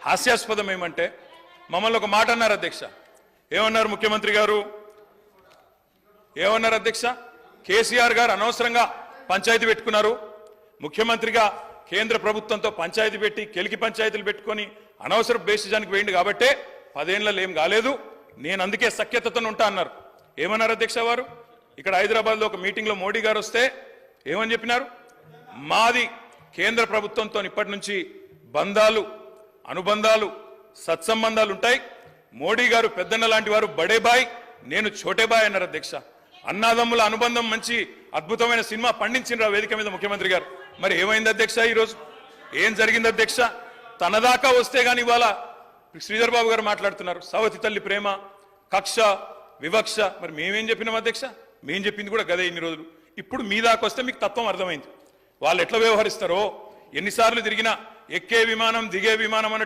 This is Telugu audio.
హాస్యాస్పదం ఏమంటే మమ్మల్ని ఒక మాట అన్నారు అధ్యక్ష. ఏమన్నారు ముఖ్యమంత్రి గారు? ఏమన్నారు అధ్యక్ష? కేసీఆర్ గారు అనవసరంగా పంచాయతీ పెట్టుకున్నారు, ముఖ్యమంత్రిగా కేంద్ర ప్రభుత్వంతో పంచాయతీ పెట్టి కెలికి పంచాయతీలు పెట్టుకొని అనవసర బేసిజానికి వేయండి కాబట్టే 10 ఏళ్లలో ఏం కాలేదు, నేను అందుకే సఖ్యతతో ఉంటా అన్నారు. ఏమన్నారు అధ్యక్ష వారు? ఇక్కడ హైదరాబాద్లో ఒక మీటింగ్లో మోడీ గారు వస్తే ఏమని చెప్పినారు? మాది కేంద్ర ప్రభుత్వంతో ఇప్పటి నుంచి బంధాలు, అనుబంధాలు, సత్సంబంధాలు ఉంటాయి. మోడీ గారు పెద్దన్న లాంటి వారు, బడే బాయ్, నేను చోటే బాయ్ అన్నారు అధ్యక్ష. అన్నాదమ్ముల అనుబంధం మంచి అద్భుతమైన సినిమా పండించిన వేదిక మీద ముఖ్యమంత్రి గారు. మరి ఏమైంది అధ్యక్ష? ఈరోజు ఏం జరిగింది అధ్యక్ష? తన దాకా వస్తే గాని ఇవాళ శ్రీధర్ బాబు గారు మాట్లాడుతున్నారు సవతి తల్లి ప్రేమ, కక్ష, వివక్ష. మరి మేమేం చెప్పినాం అధ్యక్ష? మేం చెప్పింది కూడా గదే ఇన్ని రోజులు. ఇప్పుడు మీ దాకా వస్తే మీకు తత్వం అర్థమైంది. వాళ్ళు ఎట్లా వ్యవహరిస్తారో, ఎన్నిసార్లు తిరిగినా ఎక్కే విమానం దిగే విమానం అన్నట్టు